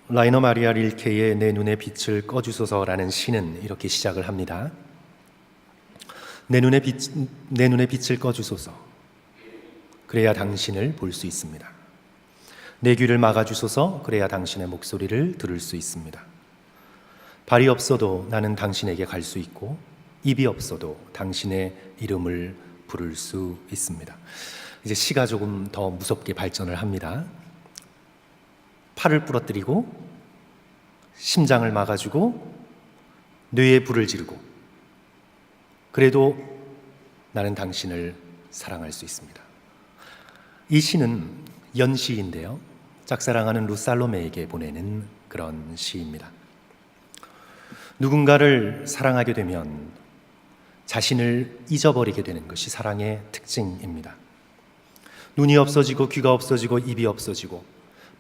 라이너 마리아 릴케의 내 눈의 빛을 꺼주소서라는 시는 이렇게 시작을 합니다. 내 눈의 빛을 꺼주소서. 그래야 당신을 볼 수 있습니다. 내 귀를 막아주소서. 그래야 당신의 목소리를 들을 수 있습니다. 발이 없어도 나는 당신에게 갈 수 있고, 입이 없어도 당신의 이름을 부를 수 있습니다. 이제 시가 조금 더 무섭게 발전을 합니다. 팔을 부러뜨리고 심장을 막아주고 뇌에 불을 지르고, 그래도 나는 당신을 사랑할 수 있습니다. 이 시는 연시인데요, 짝사랑하는 루살로메에게 보내는 그런 시입니다. 누군가를 사랑하게 되면 자신을 잊어버리게 되는 것이 사랑의 특징입니다. 눈이 없어지고 귀가 없어지고 입이 없어지고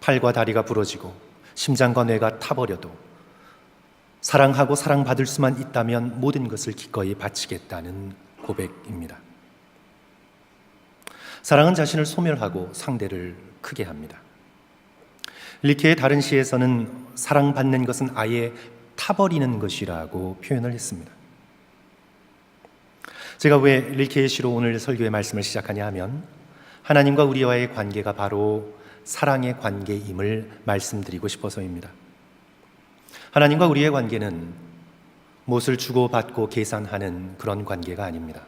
팔과 다리가 부러지고 심장과 뇌가 타버려도 사랑하고 사랑받을 수만 있다면 모든 것을 기꺼이 바치겠다는 고백입니다. 사랑은 자신을 소멸하고 상대를 크게 합니다. 릴케의 다른 시에서는 사랑받는 것은 아예 타버리는 것이라고 표현을 했습니다. 제가 왜 릴케의 시로 오늘 설교의 말씀을 시작하냐 하면, 하나님과 우리와의 관계가 바로 사랑의 관계임을 말씀드리고 싶어서입니다. 하나님과 우리의 관계는 무엇을 주고받고 계산하는 그런 관계가 아닙니다.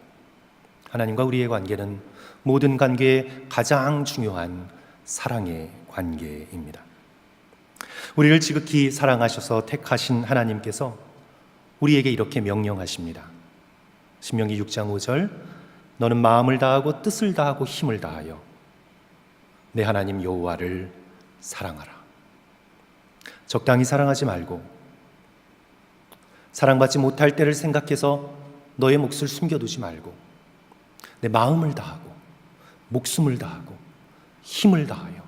하나님과 우리의 관계는 모든 관계의 가장 중요한 사랑의 관계입니다. 우리를 지극히 사랑하셔서 택하신 하나님께서 우리에게 이렇게 명령하십니다. 신명기 6장 5절, 너는 마음을 다하고 뜻을 다하고 힘을 다하여 내 하나님 여호와를 사랑하라. 적당히 사랑하지 말고 사랑받지 못할 때를 생각해서 너의 몫을 숨겨두지 말고 내 마음을 다하고 목숨을 다하고 힘을 다하여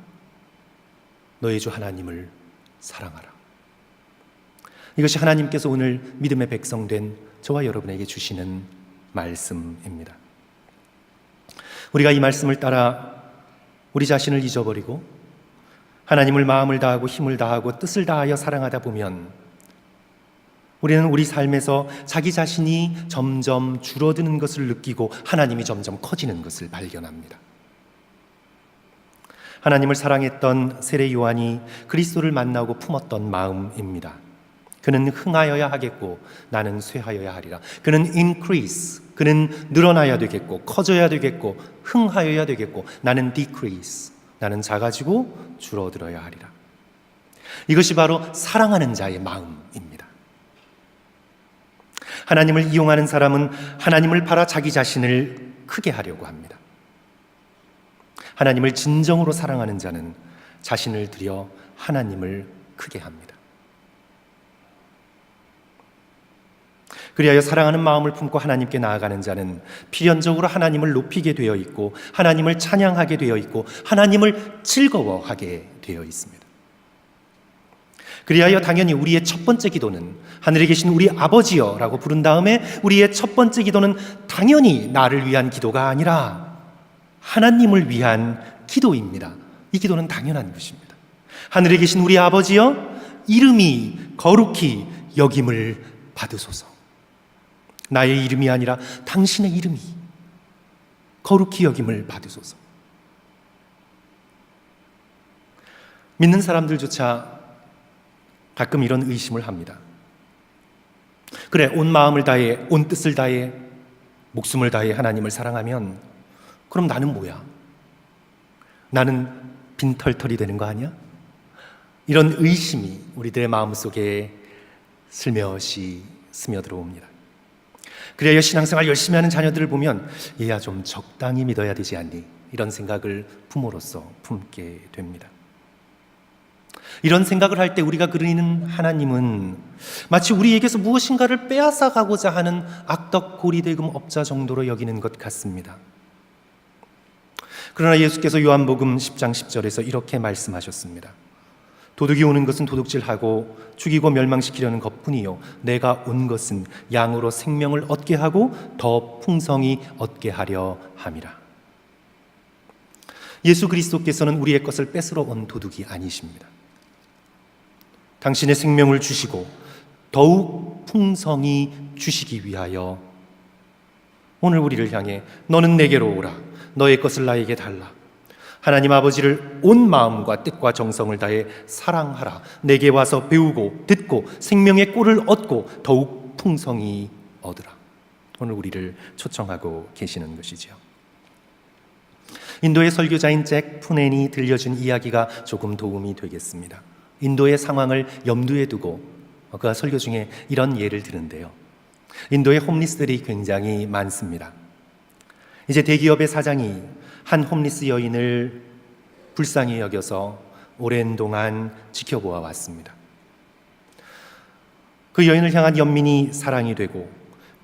너의 주 하나님을 사랑하라. 이것이 하나님께서 오늘 믿음의 백성 된 저와 여러분에게 주시는 말씀입니다. 우리가 이 말씀을 따라 우리 자신을 잊어버리고 하나님을 마음을 다하고 힘을 다하고 뜻을 다하여 사랑하다 보면 우리는 우리 삶에서 자기 자신이 점점 줄어드는 것을 느끼고 하나님이 점점 커지는 것을 발견합니다. 하나님을 사랑했던 세례 요한이 그리스도를 만나고 품었던 마음입니다. 그는 흥하여야 하겠고 나는 쇠하여야 하리라. 그는 increase, 그는 늘어나야 되겠고 커져야 되겠고 흥하여야 되겠고 나는 decrease, 나는 작아지고 줄어들어야 하리라. 이것이 바로 사랑하는 자의 마음입니다. 하나님을 이용하는 사람은 하나님을 팔아 자기 자신을 크게 하려고 합니다. 하나님을 진정으로 사랑하는 자는 자신을 들여 하나님을 크게 합니다. 그리하여 사랑하는 마음을 품고 하나님께 나아가는 자는 필연적으로 하나님을 높이게 되어 있고 하나님을 찬양하게 되어 있고 하나님을 즐거워하게 되어 있습니다. 그리하여 당연히 우리의 첫 번째 기도는 하늘에 계신 우리 아버지여 라고 부른 다음에 우리의 첫 번째 기도는 당연히 나를 위한 기도가 아니라 하나님을 위한 기도입니다. 이 기도는 당연한 것입니다. 하늘에 계신 우리 아버지여, 이름이 거룩히 여김을 받으소서. 나의 이름이 아니라 당신의 이름이 거룩히 여김을 받으소서. 믿는 사람들조차 가끔 이런 의심을 합니다. 그래, 온 마음을 다해, 온 뜻을 다해, 목숨을 다해 하나님을 사랑하면 그럼 나는 뭐야? 나는 빈털털이 되는 거 아니야? 이런 의심이 우리들의 마음속에 슬며시 스며들어옵니다. 그래야 신앙생활 열심히 하는 자녀들을 보면 얘야 좀 적당히 믿어야 되지 않니? 이런 생각을 부모로서 품게 됩니다. 이런 생각을 할 때 우리가 그리는 하나님은 마치 우리에게서 무엇인가를 빼앗아가고자 하는 악덕 고리대금 업자 정도로 여기는 것 같습니다. 그러나 예수께서 요한복음 10장 10절에서 이렇게 말씀하셨습니다. 도둑이 오는 것은 도둑질하고 죽이고 멸망시키려는 것뿐이요 내가 온 것은 양으로 생명을 얻게 하고 더 풍성히 얻게 하려 함이라. 예수 그리스도께서는 우리의 것을 뺏으러 온 도둑이 아니십니다. 당신의 생명을 주시고 더욱 풍성히 주시기 위하여 오늘 우리를 향해 너는 내게로 오라, 너의 것을 나에게 달라, 하나님 아버지를 온 마음과 뜻과 정성을 다해 사랑하라, 내게 와서 배우고 듣고 생명의 꼴을 얻고 더욱 풍성히 얻으라. 오늘 우리를 초청하고 계시는 것이지요. 인도의 설교자인 잭 푸넨이 들려준 이야기가 조금 도움이 되겠습니다. 인도의 상황을 염두에 두고 그가 설교 중에 이런 예를 드는데요. 인도의 홈리스들이 굉장히 많습니다. 이제 대기업의 사장이 한 홈리스 여인을 불쌍히 여겨서 오랜 동안 지켜보아 왔습니다. 그 여인을 향한 연민이 사랑이 되고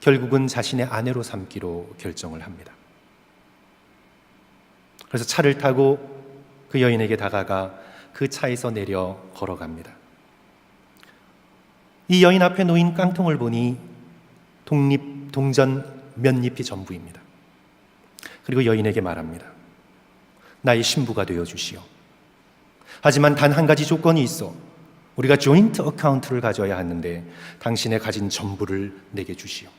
결국은 자신의 아내로 삼기로 결정을 합니다. 그래서 차를 타고 그 여인에게 다가가 그 차에서 내려 걸어갑니다. 이 여인 앞에 놓인 깡통을 보니 동전 몇 잎이 전부입니다. 그리고 여인에게 말합니다. 나의 신부가 되어 주시오. 하지만 단 한 가지 조건이 있어. 우리가 조인트 어카운트를 가져야 하는데 당신의 가진 전부를 내게 주시오.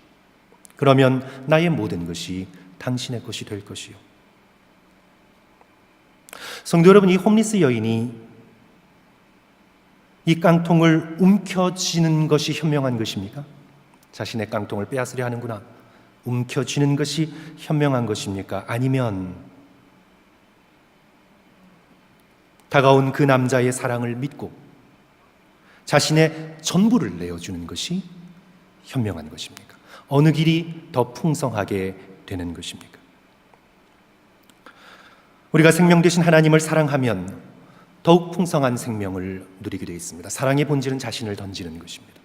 그러면 나의 모든 것이 당신의 것이 될 것이오. 성도 여러분, 이 홈리스 여인이 이 깡통을 움켜쥐는 것이 현명한 것입니까? 자신의 깡통을 빼앗으려 하는구나, 움켜쥐는 것이 현명한 것입니까? 아니면 다가온 그 남자의 사랑을 믿고 자신의 전부를 내어주는 것이 현명한 것입니까? 어느 길이 더 풍성하게 되는 것입니까? 우리가 생명 되신 하나님을 사랑하면 더욱 풍성한 생명을 누리게 되어 있습니다. 사랑의 본질은 자신을 던지는 것입니다.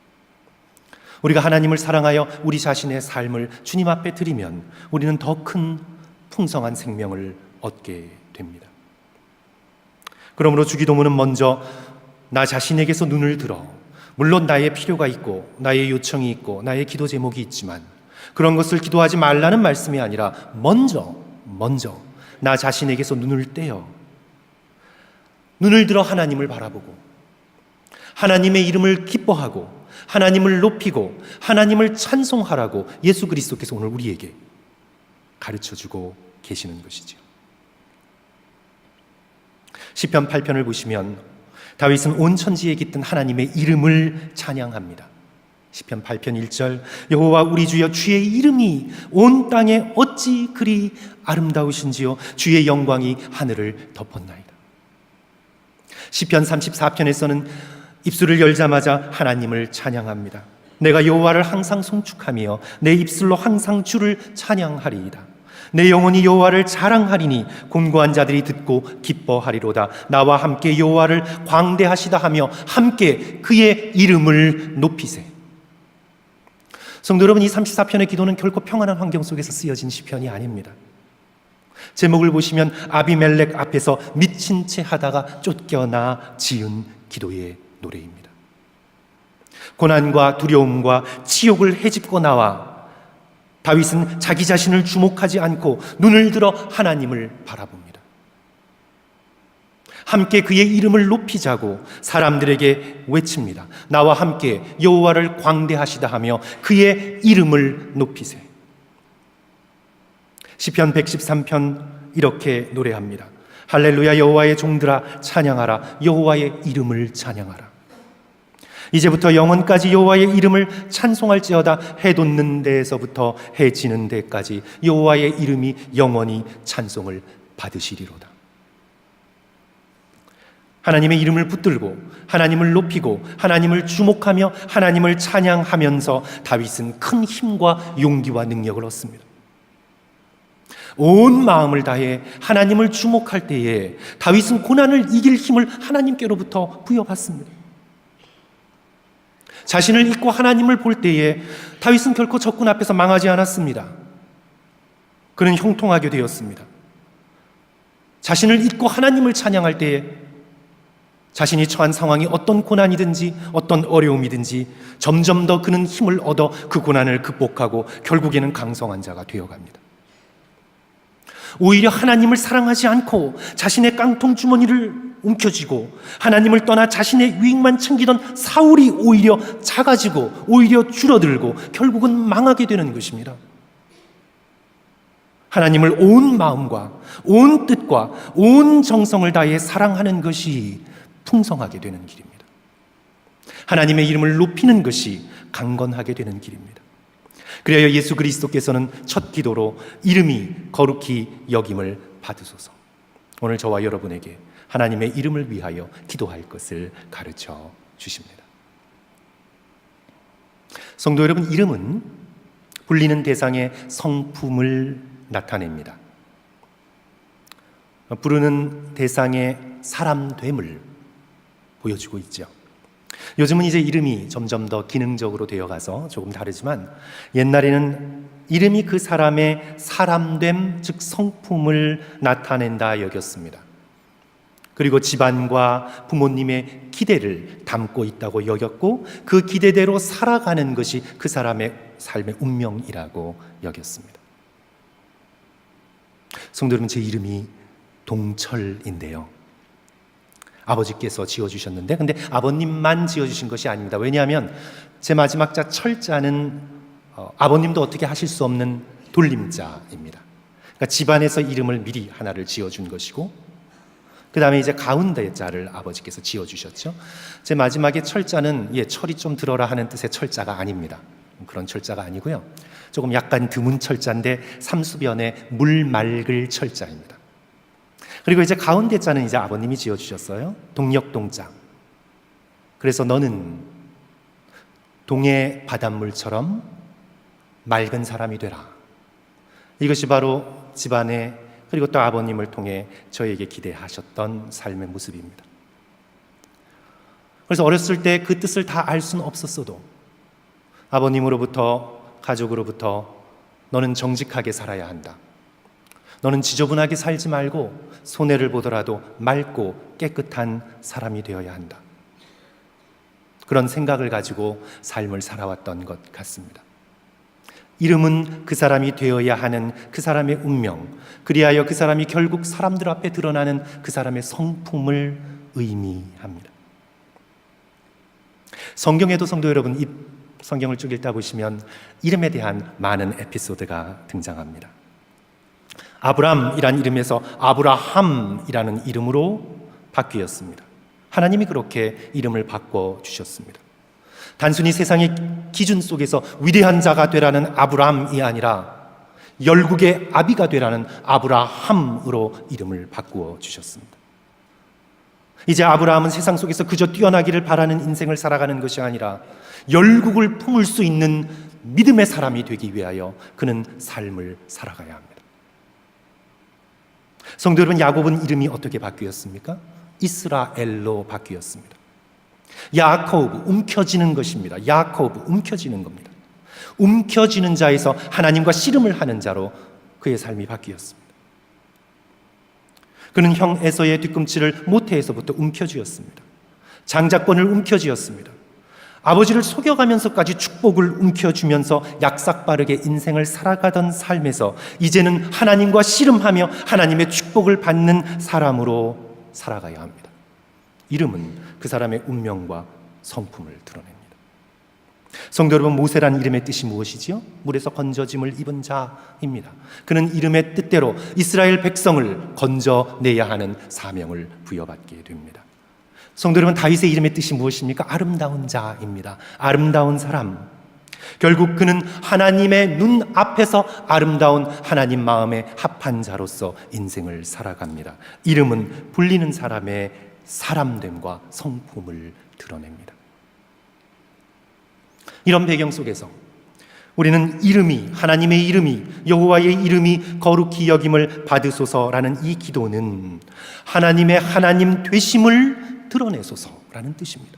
우리가 하나님을 사랑하여 우리 자신의 삶을 주님 앞에 드리면 우리는 더 큰 풍성한 생명을 얻게 됩니다. 그러므로 주기도문은 먼저 나 자신에게서 눈을 들어, 물론 나의 필요가 있고 나의 요청이 있고 나의 기도 제목이 있지만 그런 것을 기도하지 말라는 말씀이 아니라 먼저 나 자신에게서 눈을 떼어 눈을 들어 하나님을 바라보고 하나님의 이름을 기뻐하고 하나님을 높이고 하나님을 찬송하라고 예수 그리스도께서 오늘 우리에게 가르쳐주고 계시는 것이죠. 시편 8편을 보시면 다윗은 온 천지에 깃든 하나님의 이름을 찬양합니다. 시편 8편 1절, 여호와 우리 주여, 주의 이름이 온 땅에 어찌 그리 아름다우신지요, 주의 영광이 하늘을 덮었나이다. 시편 34편에서는 입술을 열자마자 하나님을 찬양합니다. 내가 여호와를 항상 송축하며 내 입술로 항상 주를 찬양하리이다. 내 영혼이 여호와를 자랑하리니 곤고한 자들이 듣고 기뻐하리로다. 나와 함께 여호와를 광대하시다 하며 함께 그의 이름을 높이세. 성도 여러분, 이 34편의 기도는 결코 평안한 환경 속에서 쓰여진 시편이 아닙니다. 제목을 보시면 아비멜렉 앞에서 미친 채 하다가 쫓겨나 지은 기도의 노래입니다. 고난과 두려움과 치욕을 헤집고 나와 다윗은 자기 자신을 주목하지 않고 눈을 들어 하나님을 바라봅니다. 함께 그의 이름을 높이자고 사람들에게 외칩니다. 나와 함께 여호와를 광대하시다 하며 그의 이름을 높이세. 시편 113편 이렇게 노래합니다. 할렐루야, 여호와의 종들아 찬양하라, 여호와의 이름을 찬양하라. 이제부터 영원까지 여호와의 이름을 찬송할지어다. 해 돋는 데에서부터 해 지는 데까지 여호와의 이름이 영원히 찬송을 받으시리로다. 하나님의 이름을 붙들고 하나님을 높이고 하나님을 주목하며 하나님을 찬양하면서 다윗은 큰 힘과 용기와 능력을 얻습니다. 온 마음을 다해 하나님을 주목할 때에 다윗은 고난을 이길 힘을 하나님께로부터 부여받습니다. 자신을 잊고 하나님을 볼 때에 다윗은 결코 적군 앞에서 망하지 않았습니다. 그는 형통하게 되었습니다. 자신을 잊고 하나님을 찬양할 때에 자신이 처한 상황이 어떤 고난이든지 어떤 어려움이든지 점점 더 그는 힘을 얻어 그 고난을 극복하고 결국에는 강성한 자가 되어갑니다. 오히려 하나님을 사랑하지 않고 자신의 깡통 주머니를 움켜쥐고 하나님을 떠나 자신의 유익만 챙기던 사울이 오히려 작아지고 오히려 줄어들고 결국은 망하게 되는 것입니다. 하나님을 온 마음과 온 뜻과 온 정성을 다해 사랑하는 것이 풍성하게 되는 길입니다. 하나님의 이름을 높이는 것이 강건하게 되는 길입니다. 그래야 예수 그리스도께서는 첫 기도로 이름이 거룩히 여김을 받으소서. 오늘 저와 여러분에게 하나님의 이름을 위하여 기도할 것을 가르쳐 주십니다. 성도 여러분, 이름은 불리는 대상의 성품을 나타냅니다. 부르는 대상의 사람됨을 보여주고 있죠. 요즘은 이제 이름이 점점 더 기능적으로 되어가서 조금 다르지만 옛날에는 이름이 그 사람의 사람됨, 즉 성품을 나타낸다 여겼습니다. 그리고 집안과 부모님의 기대를 담고 있다고 여겼고 그 기대대로 살아가는 것이 그 사람의 삶의 운명이라고 여겼습니다. 성도 여러분, 제 이름이 동철인데요. 아버지께서 지어주셨는데 근데 아버님만 지어주신 것이 아닙니다. 왜냐하면 제 마지막 자 철자는 아버님도 어떻게 하실 수 없는 돌림자입니다. 그러니까 집안에서 이름을 미리 하나를 지어준 것이고 그 다음에 이제 가운데 자를 아버지께서 지어주셨죠. 제 마지막에 철자는 철이 좀 들어라 하는 뜻의 철자가 아닙니다. 그런 철자가 아니고요. 조금 약간 드문 철자인데 삼수변의 물 맑을 철자입니다. 그리고 이제 가운데 자는 이제 아버님이 지어주셨어요. 동력동자. 그래서 너는 동해 바닷물처럼 맑은 사람이 되라. 이것이 바로 집안의 그리고 또 아버님을 통해 저에게 기대하셨던 삶의 모습입니다. 그래서 어렸을 때 그 뜻을 다 알 수는 없었어도 아버님으로부터 가족으로부터 너는 정직하게 살아야 한다. 너는 지저분하게 살지 말고 손해를 보더라도 맑고 깨끗한 사람이 되어야 한다. 그런 생각을 가지고 삶을 살아왔던 것 같습니다. 이름은 그 사람이 되어야 하는 그 사람의 운명, 그리하여 그 사람이 결국 사람들 앞에 드러나는 그 사람의 성품을 의미합니다. 성경에도 성도 여러분, 이 성경을 쭉 읽다 보시면 이름에 대한 많은 에피소드가 등장합니다. 아브람이라는 이름에서 아브라함이라는 이름으로 바뀌었습니다. 하나님이 그렇게 이름을 바꿔주셨습니다. 단순히 세상의 기준 속에서 위대한 자가 되라는 아브람이 아니라 열국의 아비가 되라는 아브라함으로 이름을 바꾸어 주셨습니다. 이제 아브라함은 세상 속에서 그저 뛰어나기를 바라는 인생을 살아가는 것이 아니라 열국을 품을 수 있는 믿음의 사람이 되기 위하여 그는 삶을 살아가야 합니다. 성도 여러분, 야곱은 이름이 어떻게 바뀌었습니까? 이스라엘로 바뀌었습니다. 야코브, 움켜쥐는 것입니다. 야코브, 움켜쥐는 겁니다. 움켜쥐는 자에서 하나님과 씨름을 하는 자로 그의 삶이 바뀌었습니다. 그는 형 에서의 뒤꿈치를 모태에서부터 움켜쥐었습니다. 장자권을 움켜쥐었습니다. 아버지를 속여가면서까지 축복을 움켜쥐면서 약삭빠르게 인생을 살아가던 삶에서 이제는 하나님과 씨름하며 하나님의 축복을 받는 사람으로 살아가야 합니다. 이름은 그 사람의 운명과 성품을 드러냅니다. 성도 여러분, 모세란 이름의 뜻이 무엇이지요? 물에서 건져짐을 입은 자입니다. 그는 이름의 뜻대로 이스라엘 백성을 건져내야 하는 사명을 부여받게 됩니다. 성도 여러분, 다윗의 이름의 뜻이 무엇입니까? 아름다운 자입니다. 아름다운 사람. 결국 그는 하나님의 눈 앞에서 아름다운 하나님 마음에 합한 자로서 인생을 살아갑니다. 이름은 불리는 사람의 사람됨과 성품을 드러냅니다. 이런 배경 속에서 우리는 이름이, 하나님의 이름이, 여호와의 이름이 거룩히 여김을 받으소서라는 이 기도는 하나님의 하나님 되심을 드러내소서라는 뜻입니다.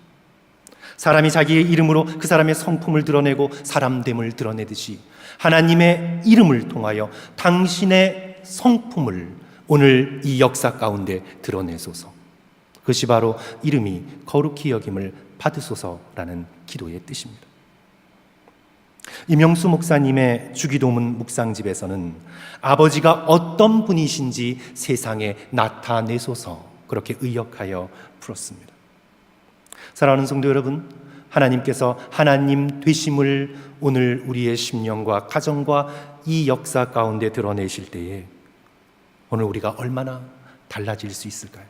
사람이 자기의 이름으로 그 사람의 성품을 드러내고 사람됨을 드러내듯이 하나님의 이름을 통하여 당신의 성품을 오늘 이 역사 가운데 드러내소서. 그것이 바로 이름이 거룩히 여김을 받으소서라는 기도의 뜻입니다. 임영수 목사님의 주기도문 묵상집에서는 아버지가 어떤 분이신지 세상에 나타내소서 그렇게 의역하여 풀었습니다. 사랑하는 성도 여러분, 하나님께서 하나님 되심을 오늘 우리의 심령과 가정과 이 역사 가운데 드러내실 때에 오늘 우리가 얼마나 달라질 수 있을까요?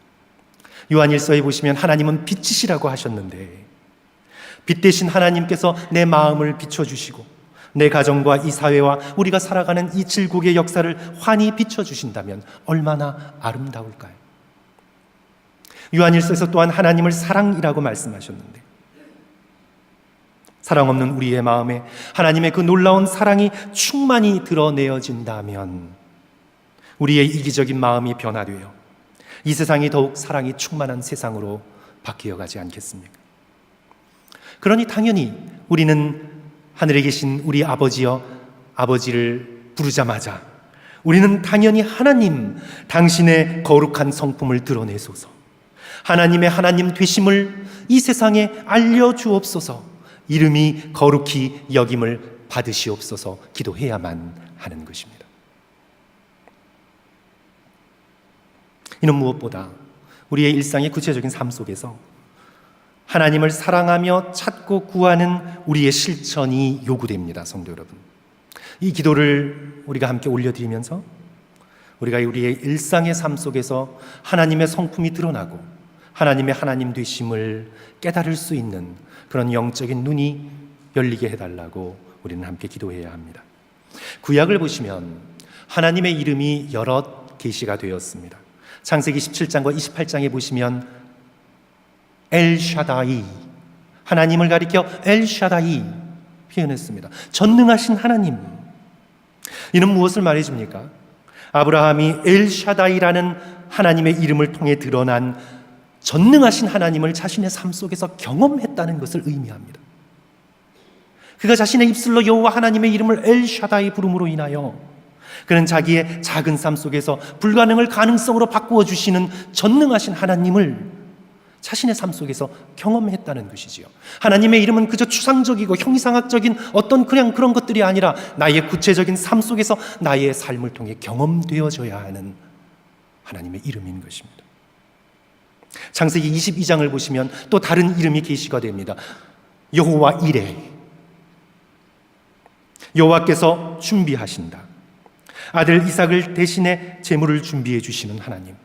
요한일서에 보시면 하나님은 빛이시라고 하셨는데 빛 대신 하나님께서 내 마음을 비춰주시고 내 가정과 이 사회와 우리가 살아가는 이 질곡의 역사를 환히 비춰주신다면 얼마나 아름다울까요? 요한일서에서 또한 하나님을 사랑이라고 말씀하셨는데 사랑 없는 우리의 마음에 하나님의 그 놀라운 사랑이 충만히 드러내어진다면 우리의 이기적인 마음이 변화되어 이 세상이 더욱 사랑이 충만한 세상으로 바뀌어가지 않겠습니까? 그러니 당연히 우리는 하늘에 계신 우리 아버지여, 아버지를 부르자마자 우리는 당연히 하나님, 당신의 거룩한 성품을 드러내소서, 하나님의 하나님 되심을 이 세상에 알려주옵소서, 이름이 거룩히 여김을 받으시옵소서 기도해야만 하는 것입니다. 이는 무엇보다 우리의 일상의 구체적인 삶 속에서 하나님을 사랑하며 찾고 구하는 우리의 실천이 요구됩니다. 성도 여러분, 이 기도를 우리가 함께 올려드리면서 우리가 우리의 일상의 삶 속에서 하나님의 성품이 드러나고 하나님의 하나님 되심을 깨달을 수 있는 그런 영적인 눈이 열리게 해달라고 우리는 함께 기도해야 합니다. 구약을 보시면 하나님의 이름이 여럿 계시가 되었습니다. 창세기 17장과 28장에 보시면 엘샤다이, 하나님을 가리켜 엘샤다이 표현했습니다. 전능하신 하나님. 이는 무엇을 말해줍니까? 아브라함이 엘샤다이라는 하나님의 이름을 통해 드러난 전능하신 하나님을 자신의 삶 속에서 경험했다는 것을 의미합니다. 그가 자신의 입술로 여호와 하나님의 이름을 엘샤다이 부름으로 인하여 그는 자기의 작은 삶 속에서 불가능을 가능성으로 바꾸어 주시는 전능하신 하나님을 자신의 삶 속에서 경험했다는 것이지요. 하나님의 이름은 그저 추상적이고 형이상학적인 어떤 그냥 그런 것들이 아니라 나의 구체적인 삶 속에서 나의 삶을 통해 경험되어져야 하는 하나님의 이름인 것입니다. 창세기 22장을 보시면 또 다른 이름이 계시가 됩니다. 여호와 이레, 여호와께서 준비하신다. 아들 이삭을 대신해 제물을 준비해 주시는 하나님,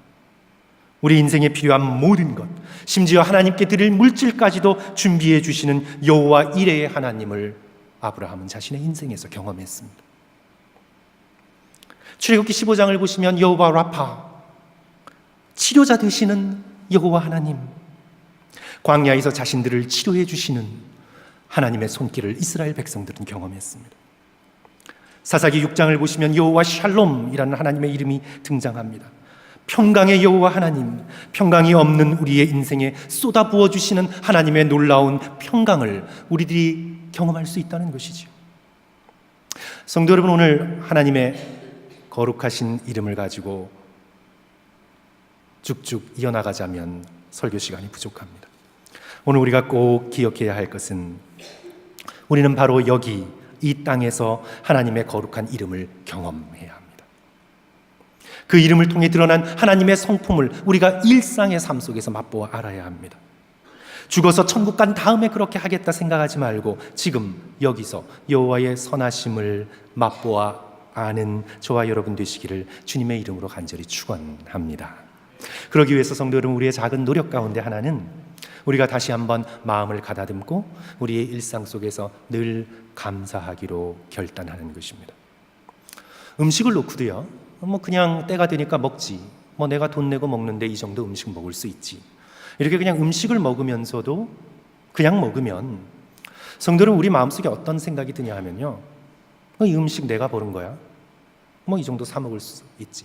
우리 인생에 필요한 모든 것, 심지어 하나님께 드릴 물질까지도 준비해 주시는 여호와 이레의 하나님을 아브라함은 자신의 인생에서 경험했습니다. 출애굽기 15장을 보시면 여호와 라파, 치료자 되시는 여호와 하나님, 광야에서 자신들을 치료해 주시는 하나님의 손길을 이스라엘 백성들은 경험했습니다. 사사기 6장을 보시면 여호와 샬롬이라는 하나님의 이름이 등장합니다. 평강의 여호와 하나님, 평강이 없는 우리의 인생에 쏟아부어 주시는 하나님의 놀라운 평강을 우리들이 경험할 수 있다는 것이죠. 성도 여러분, 오늘 하나님의 거룩하신 이름을 가지고 쭉쭉 이어나가자면 설교 시간이 부족합니다. 오늘 우리가 꼭 기억해야 할 것은 우리는 바로 여기 이 땅에서 하나님의 거룩한 이름을 경험해야 합니다. 그 이름을 통해 드러난 하나님의 성품을 우리가 일상의 삶 속에서 맛보아 알아야 합니다. 죽어서 천국 간 다음에 그렇게 하겠다 생각하지 말고 지금 여기서 여호와의 선하심을 맛보아 아는 저와 여러분 되시기를 주님의 이름으로 간절히 축원합니다. 그러기 위해서 성도 여러분, 우리의 작은 노력 가운데 하나는 우리가 다시 한번 마음을 가다듬고 우리의 일상 속에서 늘 감사하기로 결단하는 것입니다. 음식을 놓고도요, 그냥 때가 되니까 먹지, 내가 돈 내고 먹는데 이 정도 음식 먹을 수 있지, 이렇게 그냥 음식을 먹으면서도 그냥 먹으면 성도 여러분, 우리 마음속에 어떤 생각이 드냐 하면요, 이 음식 내가 버는 거야, 이 정도 사 먹을 수 있지,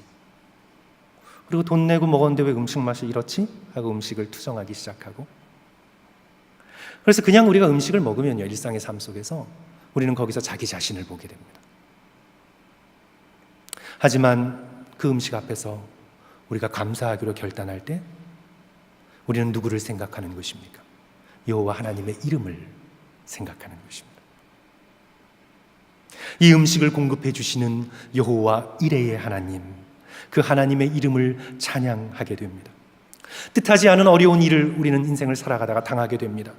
그리고 돈 내고 먹었는데 왜 음식 맛이 이렇지? 하고 음식을 투정하기 시작하고, 그래서 그냥 우리가 음식을 먹으면요, 일상의 삶 속에서 우리는 거기서 자기 자신을 보게 됩니다. 하지만 그 음식 앞에서 우리가 감사하기로 결단할 때 우리는 누구를 생각하는 것입니까? 여호와 하나님의 이름을 생각하는 것입니다. 이 음식을 공급해 주시는 여호와 이레의 하나님, 그 하나님의 이름을 찬양하게 됩니다. 뜻하지 않은 어려운 일을 우리는 인생을 살아가다가 당하게 됩니다.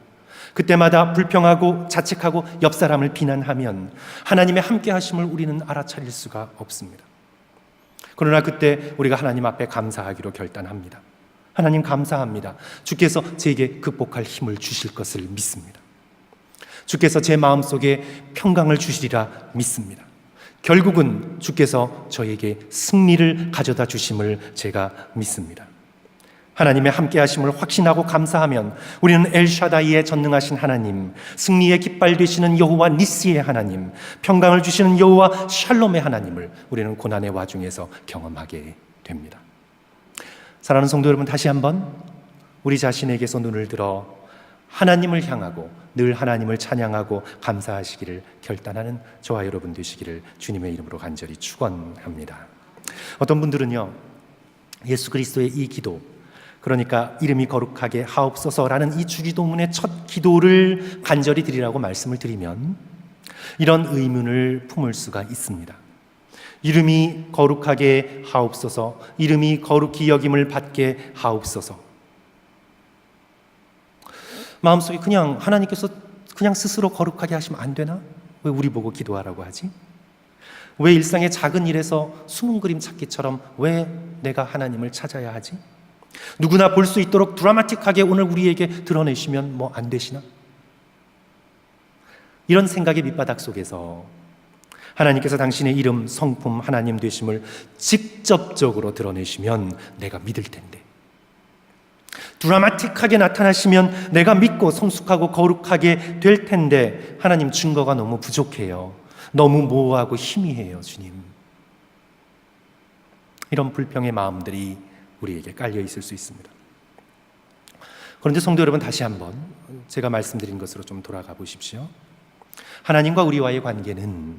그때마다 불평하고 자책하고 옆 사람을 비난하면 하나님의 함께 하심을 우리는 알아차릴 수가 없습니다. 그러나 그때 우리가 하나님 앞에 감사하기로 결단합니다. 하나님 감사합니다. 주께서 제게 극복할 힘을 주실 것을 믿습니다. 주께서 제 마음속에 평강을 주시리라 믿습니다. 결국은 주께서 저에게 승리를 가져다 주심을 제가 믿습니다. 하나님의 함께 하심을 확신하고 감사하면 우리는 엘샤다이의 전능하신 하나님, 승리의 깃발 되시는 여호와 니스의 하나님, 평강을 주시는 여호와 샬롬의 하나님을 우리는 고난의 와중에서 경험하게 됩니다. 사랑하는 성도 여러분, 다시 한번 우리 자신에게서 눈을 들어 하나님을 향하고 늘 하나님을 찬양하고 감사하시기를 결단하는 저와 여러분 되시기를 주님의 이름으로 간절히 축원합니다. 어떤 분들은요, 예수 그리스도의 이 기도, 그러니까 이름이 거룩하게 하옵소서라는 이 주기도문의 첫 기도를 간절히 드리라고 말씀을 드리면 이런 의문을 품을 수가 있습니다. 이름이 거룩하게 하옵소서, 이름이 거룩히 여김을 받게 하옵소서. 마음속에 그냥 하나님께서 그냥 스스로 거룩하게 하시면 안 되나? 왜 우리 보고 기도하라고 하지? 왜 일상의 작은 일에서 숨은 그림 찾기처럼 왜 내가 하나님을 찾아야 하지? 누구나 볼 수 있도록 드라마틱하게 오늘 우리에게 드러내시면 뭐 안 되시나? 이런 생각의 밑바닥 속에서 하나님께서 당신의 이름, 성품, 하나님 되심을 직접적으로 드러내시면 내가 믿을 텐데, 드라마틱하게 나타나시면 내가 믿고 성숙하고 거룩하게 될 텐데 하나님 증거가 너무 부족해요. 너무 모호하고 희미해요, 주님. 이런 불평의 마음들이 우리에게 깔려 있을 수 있습니다. 그런데 성도 여러분, 다시 한번 제가 말씀드린 것으로 좀 돌아가 보십시오. 하나님과 우리와의 관계는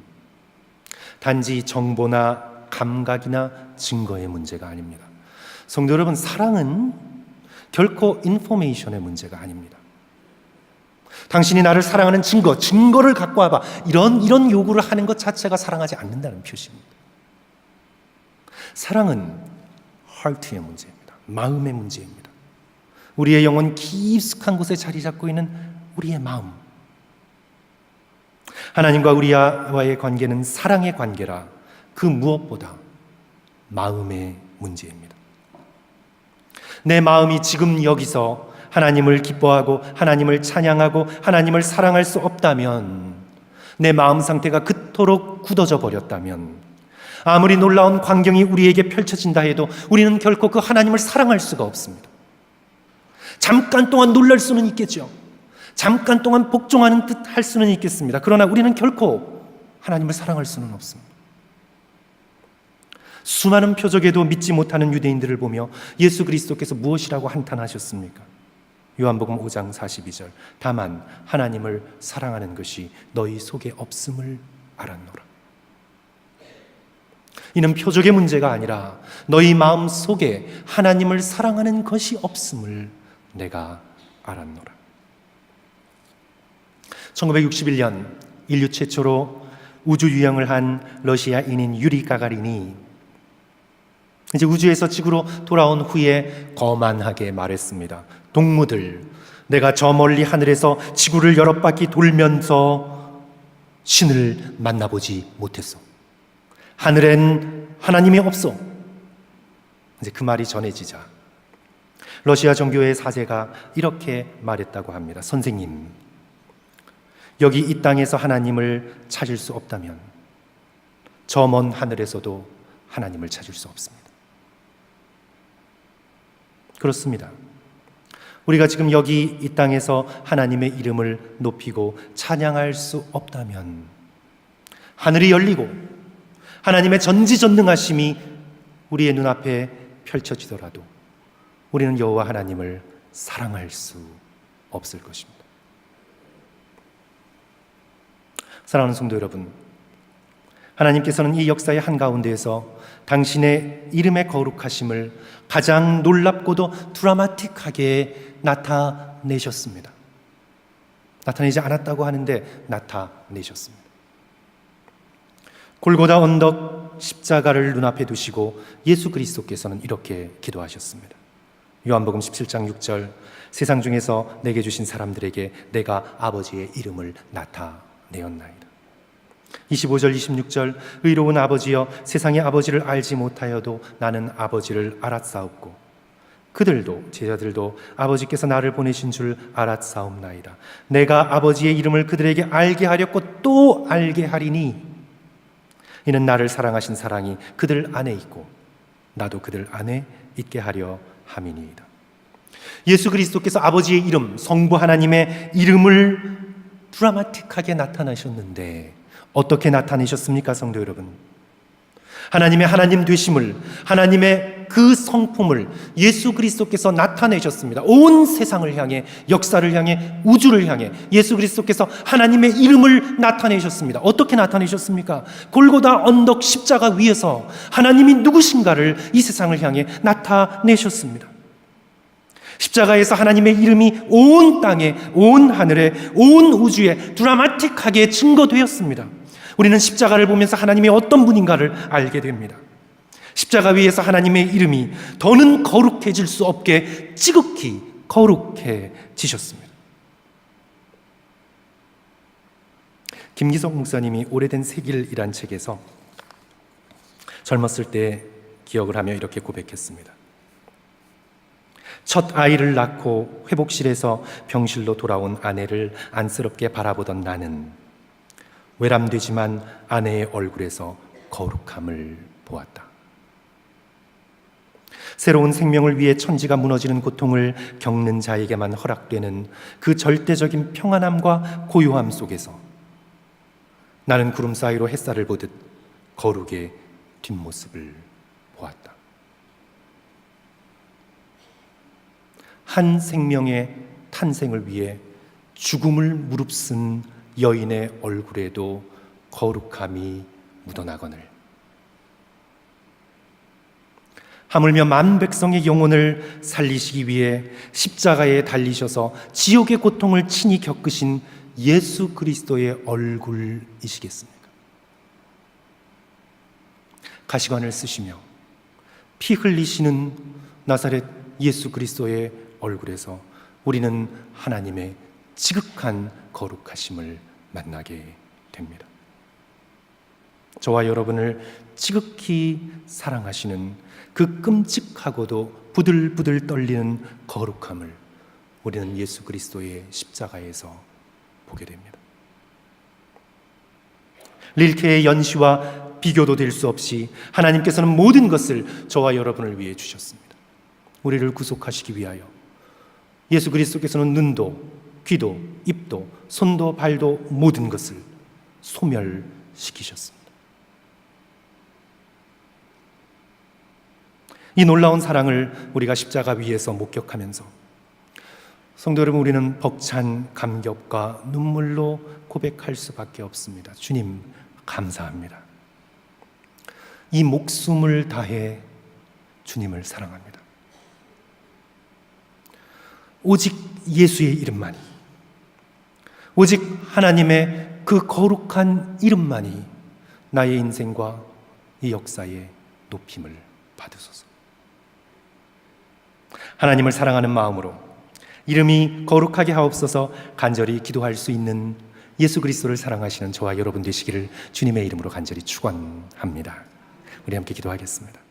단지 정보나 감각이나 증거의 문제가 아닙니다. 성도 여러분, 사랑은 결코 인포메이션의 문제가 아닙니다. 당신이 나를 사랑하는 증거를 갖고 와봐, 이런 요구를 하는 것 자체가 사랑하지 않는다는 표시입니다. 사랑은 하트의 문제입니다. 마음의 문제입니다. 우리의 영혼 깊숙한 곳에 자리 잡고 있는 우리의 마음. 하나님과 우리와의 관계는 사랑의 관계라 그 무엇보다 마음의 문제입니다. 내 마음이 지금 여기서 하나님을 기뻐하고 하나님을 찬양하고 하나님을 사랑할 수 없다면, 내 마음 상태가 그토록 굳어져 버렸다면, 아무리 놀라운 광경이 우리에게 펼쳐진다 해도 우리는 결코 그 하나님을 사랑할 수가 없습니다. 잠깐 동안 놀랄 수는 있겠죠. 잠깐 동안 복종하는 듯 할 수는 있겠습니다. 그러나 우리는 결코 하나님을 사랑할 수는 없습니다. 수많은 표적에도 믿지 못하는 유대인들을 보며 예수 그리스도께서 무엇이라고 한탄하셨습니까? 요한복음 5장 42절, 다만 하나님을 사랑하는 것이 너희 속에 없음을 알았노라. 이는 표적의 문제가 아니라 너희 마음 속에 하나님을 사랑하는 것이 없음을 내가 알았노라. 1961년 인류 최초로 우주 유영을 한 러시아인인 유리 가가린이 이제 우주에서 지구로 돌아온 후에 거만하게 말했습니다. 동무들, 내가 저 멀리 하늘에서 지구를 여러 바퀴 돌면서 신을 만나보지 못했어. 하늘엔 하나님이 없어. 이제 그 말이 전해지자 러시아 종교의 사제가 이렇게 말했다고 합니다. 선생님, 여기 이 땅에서 하나님을 찾을 수 없다면 저 먼 하늘에서도 하나님을 찾을 수 없습니다. 그렇습니다. 우리가 지금 여기 이 땅에서 하나님의 이름을 높이고 찬양할 수 없다면, 하늘이 열리고 하나님의 전지전능하심이 우리의 눈앞에 펼쳐지더라도 우리는 여호와 하나님을 사랑할 수 없을 것입니다. 사랑하는 성도 여러분, 하나님께서는 이 역사의 한가운데에서 당신의 이름의 거룩하심을 가장 놀랍고도 드라마틱하게 나타내셨습니다. 나타내지 않았다고 하는데 나타내셨습니다. 골고다 언덕 십자가를 눈앞에 두시고 예수 그리스도께서는 이렇게 기도하셨습니다. 요한복음 17장 6절, 세상 중에서 내게 주신 사람들에게 내가 아버지의 이름을 나타내었나이다. 25절 26절, 의로운 아버지여 세상의 아버지를 알지 못하여도 나는 아버지를 알았사옵고 그들도 제자들도 아버지께서 나를 보내신 줄 알았사옵나이다. 내가 아버지의 이름을 그들에게 알게 하렸고 또 알게 하리니 이는 나를 사랑하신 사랑이 그들 안에 있고 나도 그들 안에 있게 하려 함이니이다. 예수 그리스도께서 아버지의 이름, 성부 하나님의 이름을 드라마틱하게 나타내셨는데 어떻게 나타내셨습니까, 성도 여러분? 하나님의 하나님 되심을, 하나님의 그 성품을 예수 그리스도께서 나타내셨습니다. 온 세상을 향해, 역사를 향해, 우주를 향해 예수 그리스도께서 하나님의 이름을 나타내셨습니다. 어떻게 나타내셨습니까? 골고다 언덕 십자가 위에서 하나님이 누구신가를 이 세상을 향해 나타내셨습니다. 십자가에서 하나님의 이름이 온 땅에, 온 하늘에, 온 우주에 드라마틱하게 증거되었습니다. 우리는 십자가를 보면서 하나님이 어떤 분인가를 알게 됩니다. 십자가 위에서 하나님의 이름이 더는 거룩해질 수 없게 지극히 거룩해지셨습니다. 김기석 목사님이 오래된 세길이란 책에서 젊었을 때 기억을 하며 이렇게 고백했습니다. 첫 아이를 낳고 회복실에서 병실로 돌아온 아내를 안쓰럽게 바라보던 나는 외람되지만 아내의 얼굴에서 거룩함을 보았다. 새로운 생명을 위해 천지가 무너지는 고통을 겪는 자에게만 허락되는 그 절대적인 평안함과 고요함 속에서 나는 구름 사이로 햇살을 보듯 거룩의 뒷모습을 보았다. 한 생명의 탄생을 위해 죽음을 무릅쓴 여인의 얼굴에도 거룩함이 묻어나거늘 하물며 만 백성의 영혼을 살리시기 위해 십자가에 달리셔서 지옥의 고통을 친히 겪으신 예수 그리스도의 얼굴이시겠습니까? 가시관을 쓰시며 피 흘리시는 나사렛 예수 그리스도의 얼굴에서 우리는 하나님의 지극한 거룩하심을 만나게 됩니다. 저와 여러분을 지극히 사랑하시는 그 끔찍하고도 부들부들 떨리는 거룩함을 우리는 예수 그리스도의 십자가에서 보게 됩니다. 릴케의 연시와 비교도 될 수 없이 하나님께서는 모든 것을 저와 여러분을 위해 주셨습니다. 우리를 구속하시기 위하여 예수 그리스도께서는 눈도 귀도 입도 손도 발도 모든 것을 소멸시키셨습니다. 이 놀라운 사랑을 우리가 십자가 위에서 목격하면서 성도 여러분, 우리는 벅찬 감격과 눈물로 고백할 수밖에 없습니다. 주님, 감사합니다. 이 목숨을 다해 주님을 사랑합니다. 오직 예수의 이름만이, 오직 하나님의 그 거룩한 이름만이 나의 인생과 이 역사에 높임을 받으소서. 하나님을 사랑하는 마음으로 이름이 거룩하게 하옵소서 간절히 기도할 수 있는 예수 그리스도를 사랑하시는 저와 여러분 되시기를 주님의 이름으로 간절히 축원합니다. 우리 함께 기도하겠습니다.